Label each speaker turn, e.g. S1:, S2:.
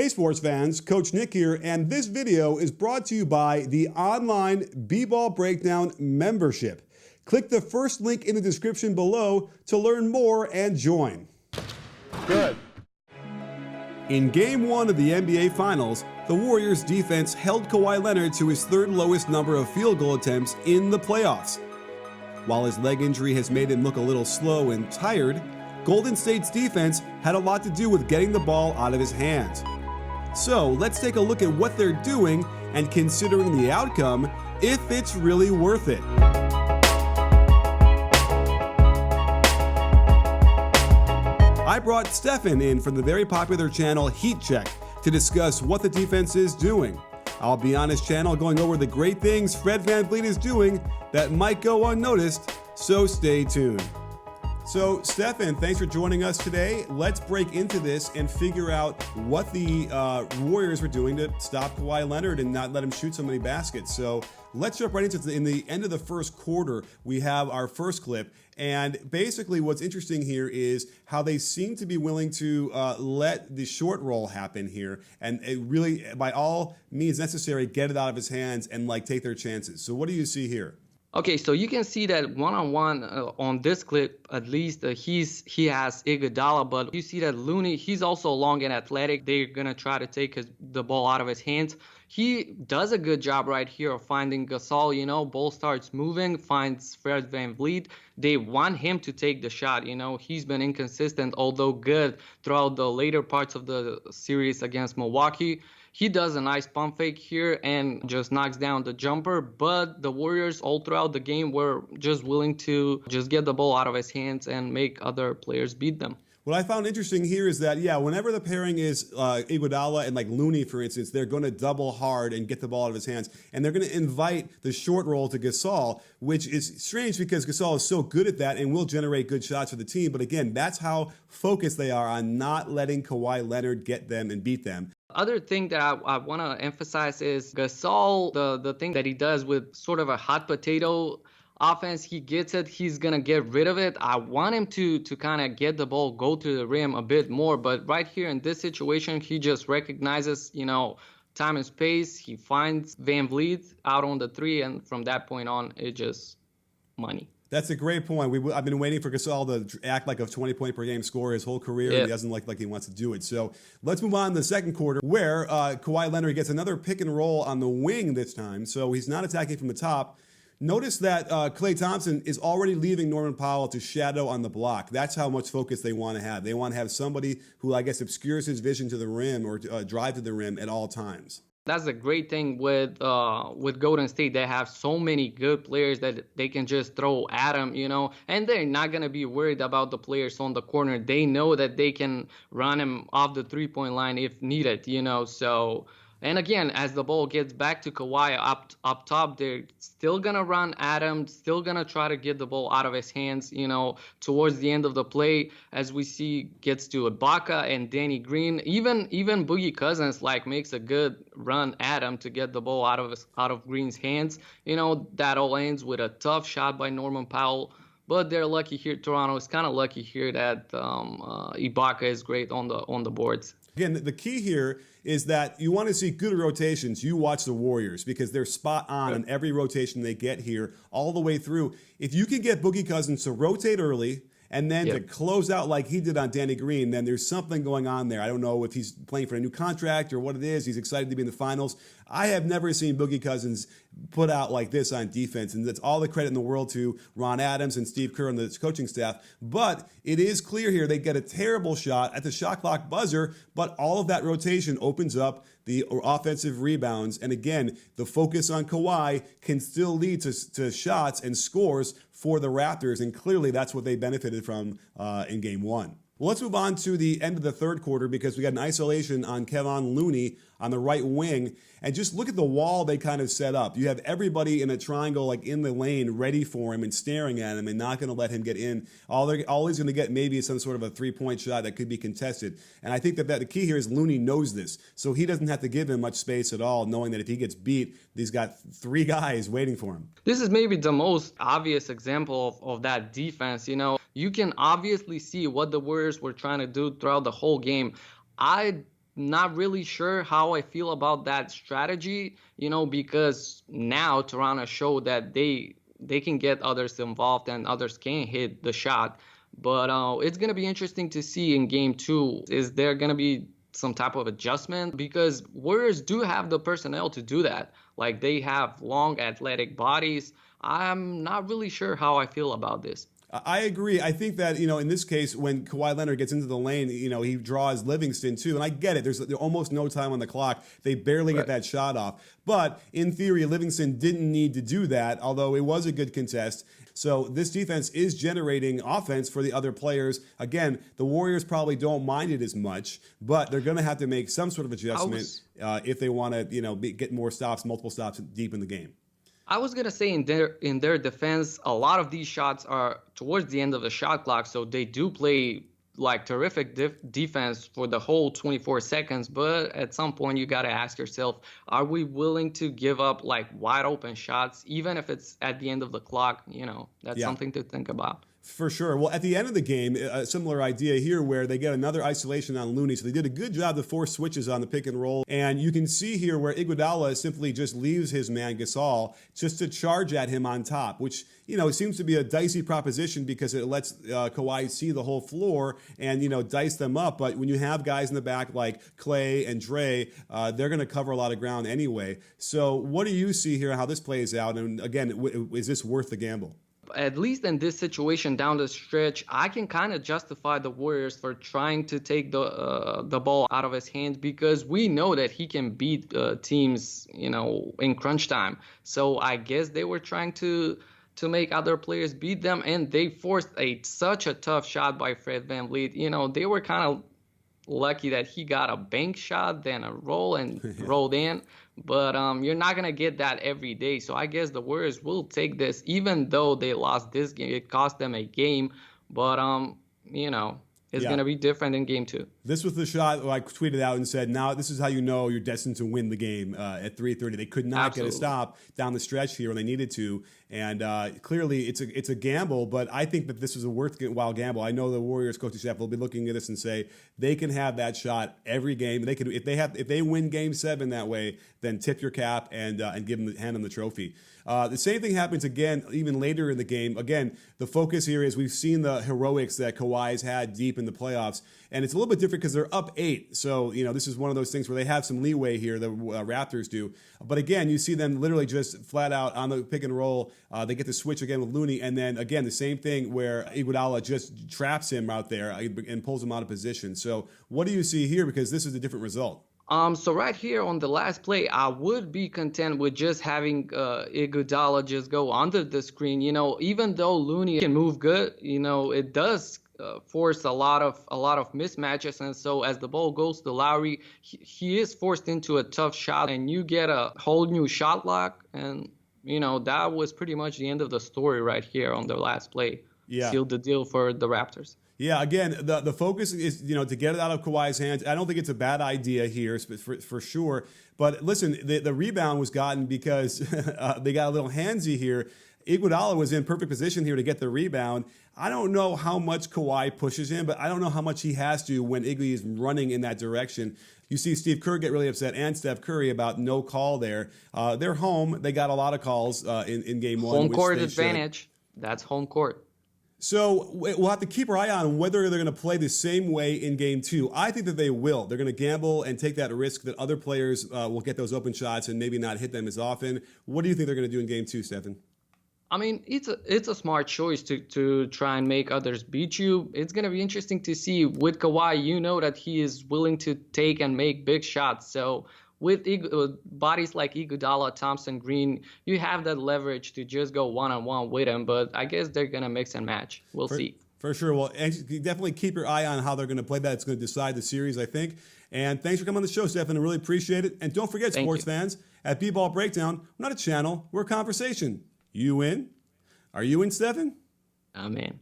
S1: Hey sports fans, Coach Nick here, and this video is brought to you by the online BBallBreakdown membership. Click the first link in the description below to learn more and join.
S2: Good.
S1: In Game 1 of the NBA Finals, the Warriors' defense held Kawhi Leonard to his third lowest number of field goal attempts in the playoffs. While his leg injury has made him look a little slow and tired, Golden State's defense had a lot to do with getting the ball out of his hands. So let's take a look at what they're doing and, considering the outcome, if it's really worth it. I brought Stefan in from the very popular channel Heat Check to discuss what the defense is doing. I'll be on his channel going over the great things Fred VanVleet is doing that might go unnoticed, so stay tuned. So, Stefan, thanks for joining us today. Let's break into this and figure out what the Warriors were doing to stop Kawhi Leonard and not let him shoot so many baskets. So let's jump right into it. In the end of the first quarter, we have our first clip. And basically what's interesting here is how they seem to be willing to let the short roll happen here and really, by all means necessary, get it out of his hands and take their chances. So what do you see here?
S3: Okay, so you can see that one-on-one on this clip, at least he has Iguodala, but you see that Looney, he's also long and athletic. They're going to try to take the ball out of his hands. He does a good job right here of finding Gasol, ball starts moving, finds Fred VanVleet. They want him to take the shot, He's been inconsistent, although good throughout the later parts of the series against Milwaukee. He does a nice pump fake here and just knocks down the jumper, but the Warriors all throughout the game were just willing to just get the ball out of his hands and make other players beat them.
S1: What I found interesting here is that, whenever the pairing is Iguodala and Looney, for instance, they're going to double hard and get the ball out of his hands. And they're going to invite the short roll to Gasol, which is strange because Gasol is so good at that and will generate good shots for the team. But again, that's how focused they are on not letting Kawhi Leonard get them and beat them.
S3: Other thing that I want to emphasize is Gasol, the thing that he does with sort of a hot potato offense, he gets it, he's going to get rid of it. I want him to kind of get the ball, go to the rim a bit more. But right here in this situation, he just recognizes, time and space. He finds VanVleet out on the three, and from that point on, it's just money.
S1: That's a great point. I've been waiting for Gasol to act like a 20-point-per-game scorer his whole career, and he doesn't like he wants to do it. So let's move on to the second quarter, where Kawhi Leonard gets another pick and roll on the wing this time. So he's not attacking from the top. Notice that Klay Thompson is already leaving Norman Powell to shadow on the block. That's how much focus they want to have. They want to have somebody who, obscures his vision to the rim or drive to the rim at all times.
S3: That's a great thing with Golden State. They have so many good players that they can just throw at them, and they're not going to be worried about the players on the corner. They know that they can run him off the three-point line if needed, So, and again, as the ball gets back to Kawhi up top, they're still going to run at him, still going to try to get the ball out of his hands, towards the end of the play, as we see gets to Ibaka and Danny Green. Even Boogie Cousins makes a good run at him to get the ball out of Green's hands. That all ends with a tough shot by Norman Powell. But they're lucky here. Toronto is kind of lucky here that Ibaka is great on the boards.
S1: Again, the key here is that you want to see good rotations. You watch the Warriors because they're spot on every rotation they get here all the way through. If you can get Boogie Cousins to rotate early and then to close out like he did on Danny Green, then there's something going on there. I don't know if he's playing for a new contract or what it is. He's excited to be in the finals. I have never seen Boogie Cousins put out like this on defense, and that's all the credit in the world to Ron Adams and Steve Kerr and the coaching staff. But it is clear here they get a terrible shot at the shot clock buzzer, but all of that rotation opens up the offensive rebounds. And again, the focus on Kawhi can still lead to shots and scores for the Raptors, and clearly that's what they benefited from in Game 1. Well, let's move on to the end of the third quarter because we got an isolation on Kevon Looney on the right wing. And just look at the wall they kind of set up. You have everybody in a triangle in the lane ready for him and staring at him and not going to let him get in. All he's going to get maybe is some sort of a three-point shot that could be contested. And I think that the key here is Looney knows this. So he doesn't have to give him much space at all, knowing that if he gets beat, he's got three guys waiting for him.
S3: This is maybe the most obvious example of that defense. You can obviously see what the Warriors were trying to do throughout the whole game. I not really sure how I feel about that strategy, because now Toronto showed that they can get others involved and others can hit the shot. But it's going to be interesting to see in game two. Is there going to be some type of adjustment? Because Warriors do have the personnel to do that. Like, they have long athletic bodies. I'm not really sure how I feel about this.
S1: I agree. I think that, in this case, when Kawhi Leonard gets into the lane, he draws Livingston too. And I get it. There's almost no time on the clock. They barely get that shot off. But in theory, Livingston didn't need to do that, although it was a good contest. So this defense is generating offense for the other players. Again, the Warriors probably don't mind it as much, but they're going to have to make some sort of adjustment if they want to, get more stops, multiple stops deep in the game.
S3: I was gonna say in their defense, a lot of these shots are towards the end of the shot clock, so they do play like terrific defense for the whole 24 seconds. But at some point, you gotta ask yourself, are we willing to give up like wide open shots, even if it's at the end of the clock? That's something to think about.
S1: For sure. Well, at the end of the game, a similar idea here where they get another isolation on Looney. So they did a good job to force switches on the pick and roll. And you can see here where Iguodala simply just leaves his man Gasol just to charge at him on top, which, seems to be a dicey proposition because it lets Kawhi see the whole floor and, dice them up. But when you have guys in the back like Clay and Dre, they're going to cover a lot of ground anyway. So what do you see here, how this plays out? And again, is this worth the gamble?
S3: At least in this situation down the stretch, I can kind of justify the Warriors for trying to take the ball out of his hands, because we know that he can beat teams, in crunch time. So I guess they were trying to make other players beat them, and they forced such a tough shot by Fred VanVleet. They were kind of lucky that he got a bank shot, then a roll, and rolled in. But you're not going to get that every day. So I guess the Warriors will take this, even though they lost this game. It cost them a game. But, it's going to be different in game two.
S1: This was the shot I tweeted out and said, now this is how you know you're destined to win the game at 3:30. They could not get a stop down the stretch here when they needed to. And clearly it's a gamble, but I think that this is a worthwhile gamble. I know the Warriors coaching staff will be looking at this and say they can have that shot every game. They could, if they win Game 7 that way, then tip your cap and hand them the trophy. The same thing happens again even later in the game. Again, the focus here is we've seen the heroics that Kawhi's had deep in the playoffs, and it's a little bit different because they're up 8. So, this is one of those things where they have some leeway here, the Raptors do. But again, you see them literally just flat out on the pick and roll. They get to switch again with Looney, and then again, the same thing where Iguodala just traps him out there and pulls him out of position. So what do you see here? Because this is a different result.
S3: So right here on the last play, I would be content with just having Iguodala just go under the screen. Even though Looney can move good, it does force a lot of mismatches, and so as the ball goes to Lowry, he is forced into a tough shot, and you get a whole new shot lock, and that was pretty much the end of the story right here on the last play. Sealed the deal for the Raptors.
S1: Yeah, again, the focus is, to get it out of Kawhi's hands. I don't think it's a bad idea here for sure. But listen, the rebound was gotten because they got a little handsy here. Iguodala was in perfect position here to get the rebound. I don't know how much Kawhi pushes him, but I don't know how much he has to when Iggy is running in that direction. You see Steve Kerr get really upset and Steph Curry about no call there. They're home. They got a lot of calls in game one.
S3: Home court advantage. That's home court.
S1: So we'll have to keep our eye on whether they're going to play the same way in game two. I think that they will. They're going to gamble and take that risk that other players will get those open shots and maybe not hit them as often. What do you think they're going to do in game two, Stefan?
S3: I mean, it's a smart choice to try and make others beat you. It's going to be interesting to see with Kawhi. That he is willing to take and make big shots. So with bodies like Iguodala, Thompson, Green, you have that leverage to just go one-on-one with him. But I guess they're going to mix and match. We'll see.
S1: For sure. Well, definitely keep your eye on how they're going to play that. It's going to decide the series, I think. And thanks for coming on the show, Stefan. I really appreciate it. And don't forget, sports fans, at BBallBreakdown, we're not a channel. We're a conversation. You in? Are you in, Stefan?
S3: I'm in.